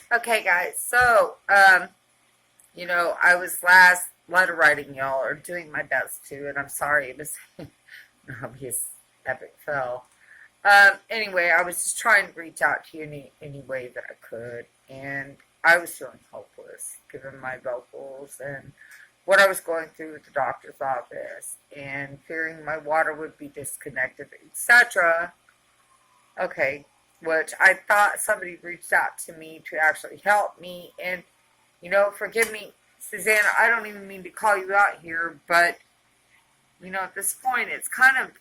Okay, guys. So, I was last letter writing y'all, or doing my best to, and I'm sorry it was an obvious epic fail. Anyway, I was just trying to reach out to you any way that I could, and I was feeling hopeless given my vocals and what I was going through with the doctor's office, and fearing my water would be disconnected, etc. Okay, which I thought somebody reached out to me to actually help me, and forgive me, Susanna, I don't even mean to call you out here, but, at this point, it's kind of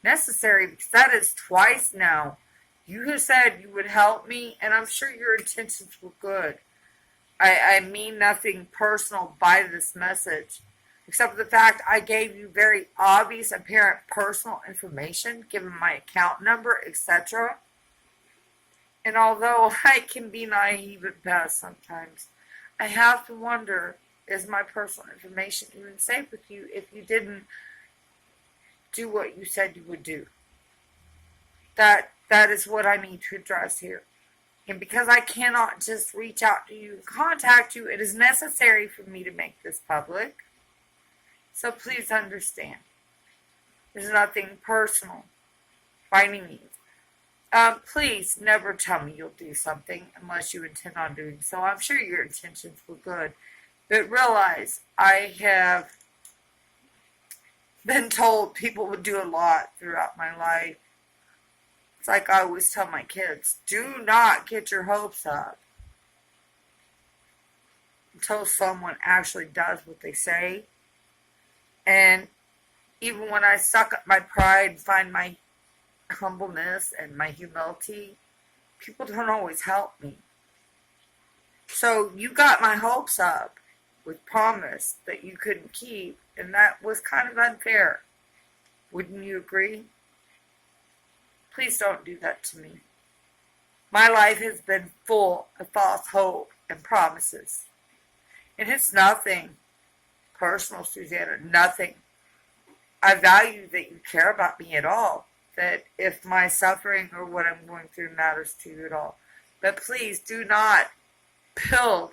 necessary because that is twice now. You have said you would help me, and I'm sure your intentions were good. I mean nothing personal by this message, except for the fact I gave you very obvious, apparent personal information, given my account number, etc. And although I can be naive at best sometimes, I have to wonder, is my personal information even safe with you if you didn't do what you said you would do? That is what I need to address here. And because I cannot just reach out to you and contact you, it is necessary for me to make this public. So please understand. There's nothing personal by any means. Please never tell me you'll do something unless you intend on doing so. I'm sure your intentions were good. But realize I have been told people would do a lot throughout my life. It's like I always tell my kids, do not get your hopes up until someone actually does what they say. And even when I suck up my pride and find my humbleness and my humility, people don't always help me. So you got my hopes up with promise that you couldn't keep, and that was kind of unfair. Wouldn't you agree? Please don't do that to me. My life has been full of false hope and promises. And it's nothing personal, Susanna, nothing. I value that you care about me at all, that if my suffering or what I'm going through matters to you at all. But please do not build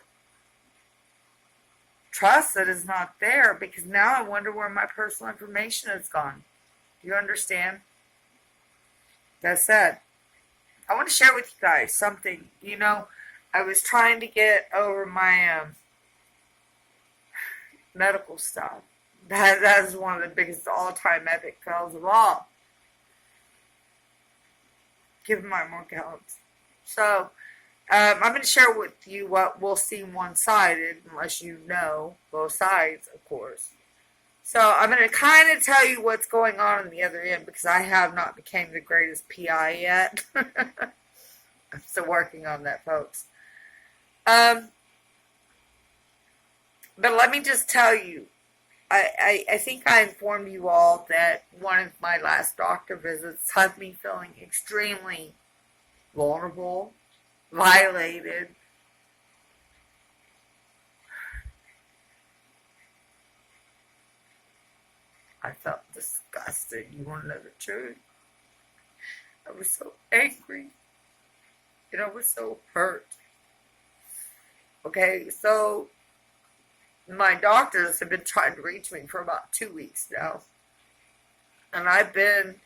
trust that is not there, because now I wonder where my personal information has gone. Do you understand? That said, I want to share with you guys something. I was trying to get over my medical stuff. That is one of the biggest all-time epic fails of all, given my mortality. So, I'm going to share with you what will seem one-sided, unless you know both sides, of course. So I'm going to kind of tell you what's going on the other end, because I have not become the greatest PI yet. I'm still working on that, folks. But let me just tell you, I think I informed you all that one of my last doctor visits had me feeling extremely vulnerable, violated. I felt disgusted. You want to know the truth? I was so angry. And I was so hurt. Okay, so my doctors have been trying to reach me for about 2 weeks now. And I've been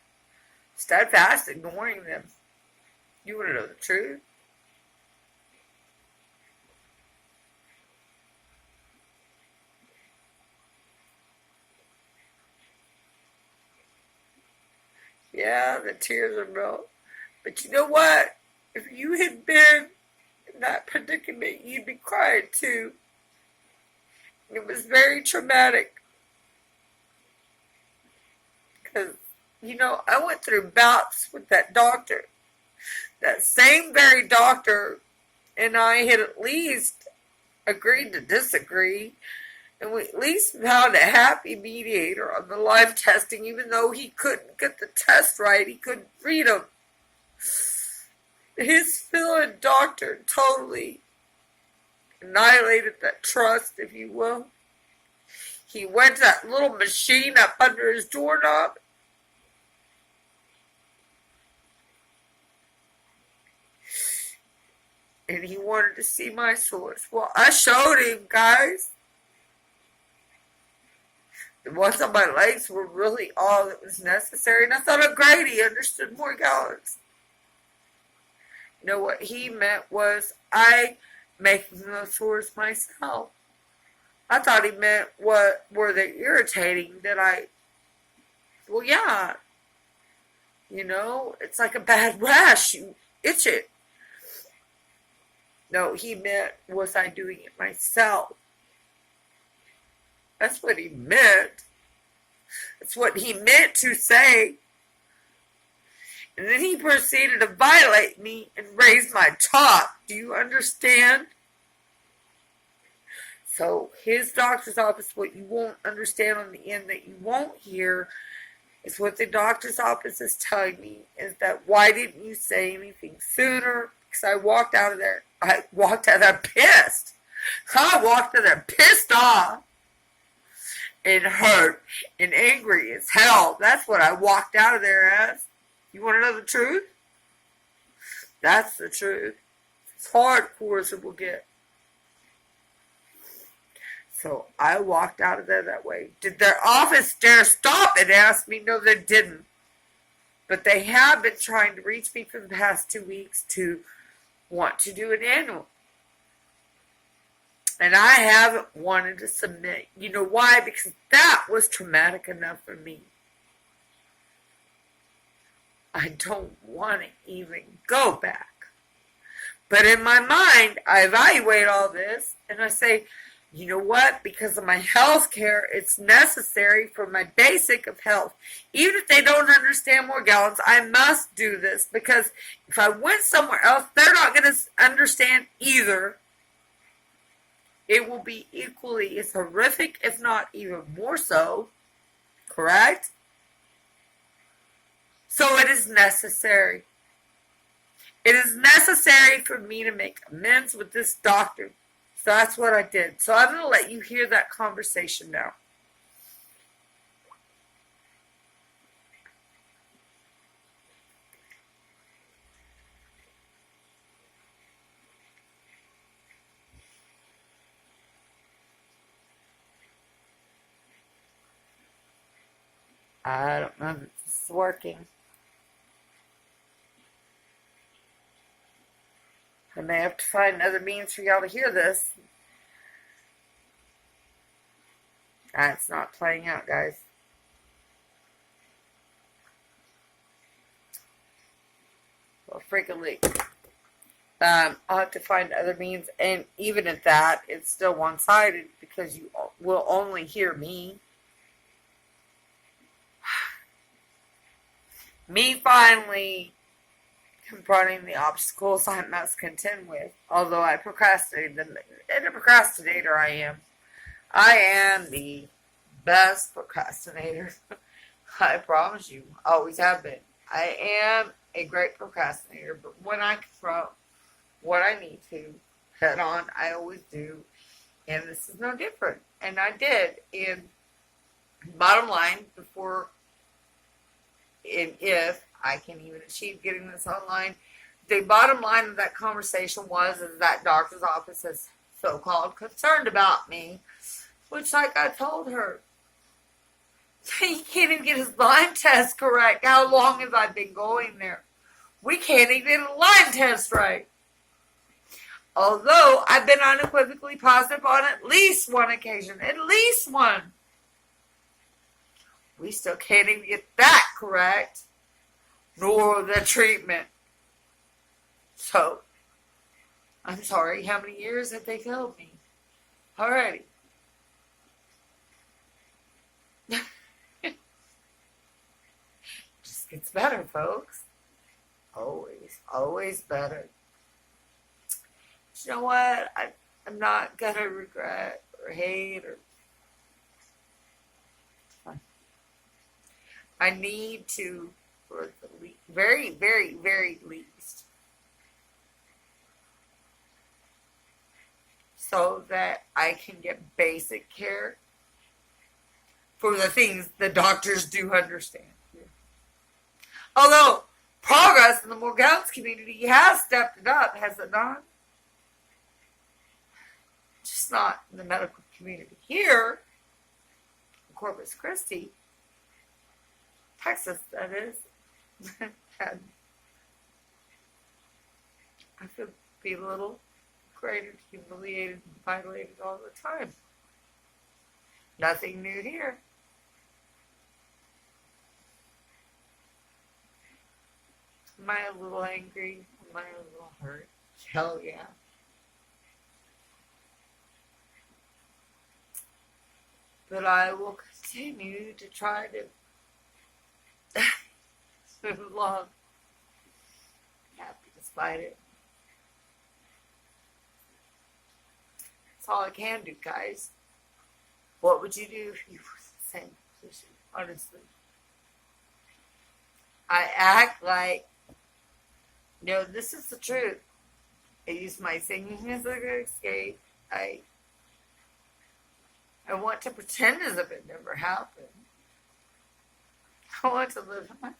steadfast ignoring them. You want to know the truth? Yeah, the tears are real. But you know what? If you had been in that predicament, you'd be crying too. It was very traumatic. Because, I went through bouts with that doctor. That same very doctor and I had at least agreed to disagree. And we at least found a happy mediator on the live testing, even though he couldn't get the test right. He couldn't read them. His villain doctor totally annihilated that trust, if you will. He went to that little machine up under his doorknob. And he wanted to see my source. Well, I showed him, guys. The ones on my legs were really all that was necessary. And I thought, oh, great, he understood Morgellons. You know what he meant was I making those sores myself. I thought he meant what were they irritating that well, yeah. You know, it's like a bad rash. You itch it. No, he meant, was I doing it myself? That's what he meant. That's what he meant to say. And then he proceeded to violate me and raise my top. Do you understand? So his doctor's office, what you won't understand on the end that you won't hear is what the doctor's office is telling me is that why didn't you say anything sooner? Because I walked out of there pissed. I walked out of there pissed off and hurt and angry as hell. That's what I walked out of there as. You want to know the truth? That's the truth. It's hardcore as it will get. So I walked out of there that way. Did their office dare stop and ask me? No, they didn't. But they have been trying to reach me for the past 2 weeks to want to do an annual. And I haven't wanted to submit. You know why? Because that was traumatic enough for me. I don't want to even go back. But in my mind, I evaluate all this and I say, you know what? Because of my health care, it's necessary for my basic of health. Even if they don't understand Morgellons, I must do this. Because if I went somewhere else, they're not going to understand either. It will be equally as horrific, if not even more so. Correct? So it is necessary. It is necessary for me to make amends with this doctor. So that's what I did. So I'm going to let you hear that conversation now. I don't know if this is working. I may have to find another means for y'all to hear this. It's not playing out, guys. Well, freakily. I'll have to find other means, and even at that, it's still one-sided because you will only hear me. Me finally confronting the obstacles I must contend with, although I procrastinated them. And a procrastinator I am. I am the best procrastinator. I promise you. Always have been. I am a great procrastinator, but when I confront what I need to head on, I always do. And this is no different. And I did. And bottom line, before and if I can even achieve getting this online, the bottom line of that conversation was is that doctor's office is so-called concerned about me, which, like I told her, he can't even get his Lyme test correct. How long have I been going there? We can't even get a Lyme test right. Although I've been unequivocally positive on at least one occasion. At least one. We still can't even get that correct. Nor the treatment. So, I'm sorry, how many years have they failed me? Already. Just gets better, folks. Always, always better. But you know what? I'm not gonna regret or hate or... I need to, for the very, very, very least, so that I can get basic care for the things the doctors do understand. Although progress in the Morgellons community has stepped it up, has it not? least not in the medical community here, in Corpus Christi, Texas, that is. And I feel belittled, degraded, humiliated, and violated all the time. Nothing new here. Am I a little angry? Am I a little hurt? Hell yeah. But I will continue to try to move along. Happy despite it. That's all I can do, guys. What would you do if you were in the same position? Honestly. I act like, this is the truth. I use my singing as an escape. I want to pretend as if it never happened. I want to live in my life.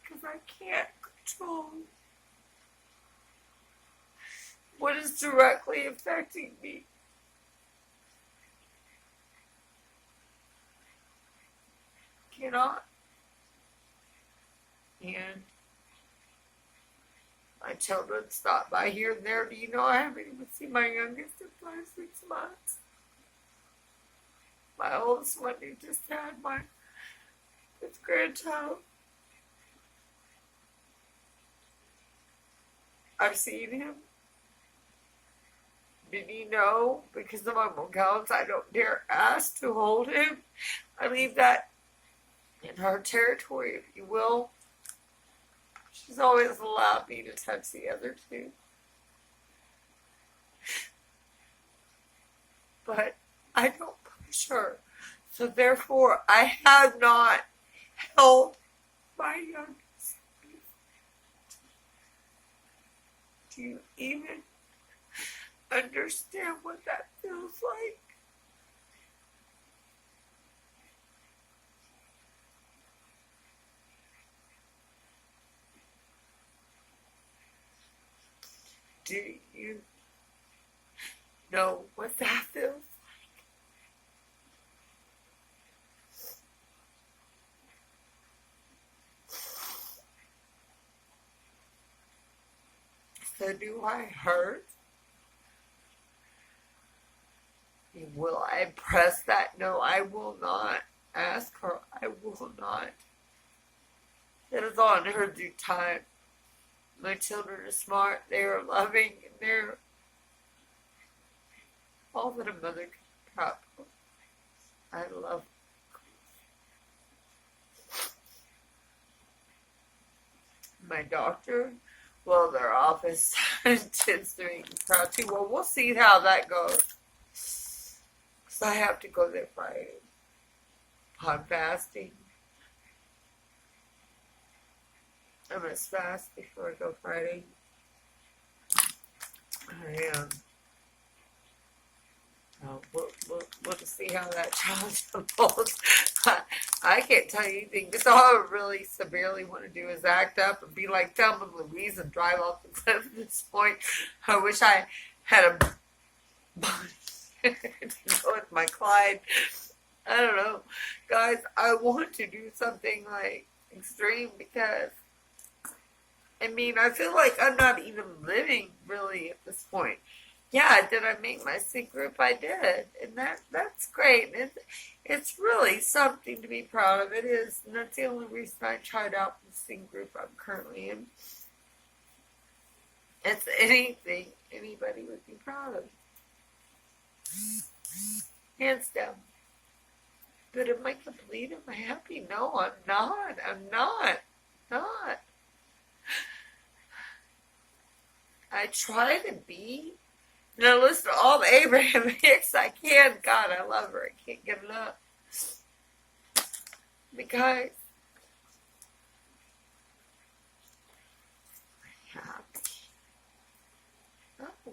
Because I can't control what is directly affecting me. Cannot. And my children stop by here and there. Do you know I haven't even seen my youngest in 5-6 months? My oldest one who just had my 5th grandchild. I've seen him. Did you know? Because of my vocals, I don't dare ask to hold him. I leave that in her territory, if you will. She's always allowed me to touch the other two. But I don't push her. So therefore, I have not held my youngest. Do you even understand what that feels like? Do you know what that feels like? So do I hurt? Will I press that? No, I will not. Ask her. I will not. It is on her due time. My children are smart, they are loving, and they're all that a mother can prop. I love my doctor. Well, their office tends to make me proud too. Well, we'll see how that goes. Because I have to go there Friday. I'm fasting. I'm going to fast before I go Friday. I am. We'll just see how that challenge unfolds. I can't tell you anything. Because all I really severely want to do is act up and be like Thelma and Louise and drive off the cliff at this point. I wish I had a to go with my Clyde. I don't know. Guys, I want to do something like extreme because I feel like I'm not even living really at this point. Yeah, did I make my sync group? I did. And that's great. It's really something to be proud of. It is. And that's the only reason I tried out the sync group I'm currently in. It's anything anybody would be proud of. Hands down. But am I complete? Am I happy? No, I'm not. I'm not. Not. I try to be. And I listen to all the Abraham Hicks I can. God, I love her. I can't get enough. Because I'm happy. Oh.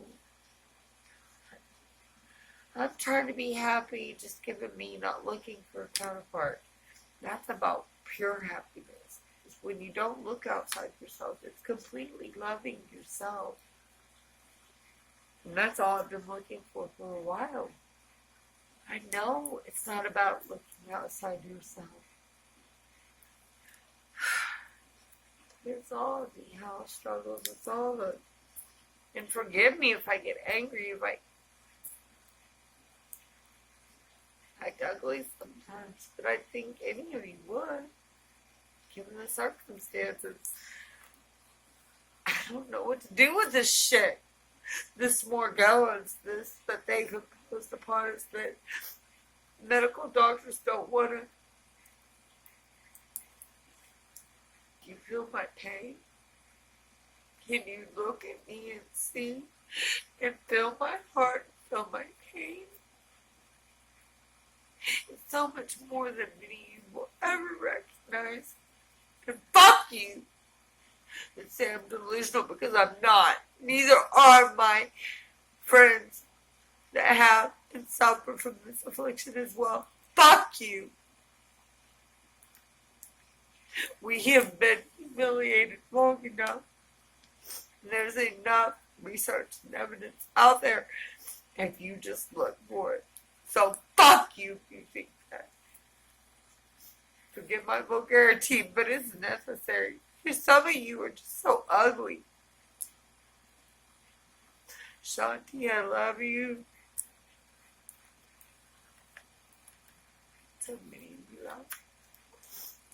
I'm trying to be happy, just giving me, not looking for a counterpart. That's about pure happiness. It's when you don't look outside yourself, it's completely loving yourself. And that's all I've been looking for a while. I know it's not about looking outside yourself. It's all the house struggles. It's all the... And forgive me if I get angry, if I act ugly sometimes. But I think any of you would, given the circumstances. I don't know what to do with this shit. This Morgellons, this that they've imposed upon us, that medical doctors don't want to. Do you feel my pain? Can you look at me and see and feel my heart, feel my pain? It's so much more than many of you will ever recognize. And fuck you! And say I'm delusional, because I'm not. Neither are my friends that have and suffer from this affliction as well. Fuck you! We have been humiliated long enough. And there's enough research and evidence out there if you just look for it. So fuck you if you think that. Forgive my vulgarity, but it's necessary. Some of you are just so ugly. Shanti, I love you. So many of you out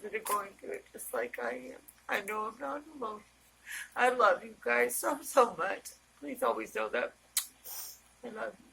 that are going through it just like I am. I know I'm not alone. I love you guys so much. Please always know that. I love you.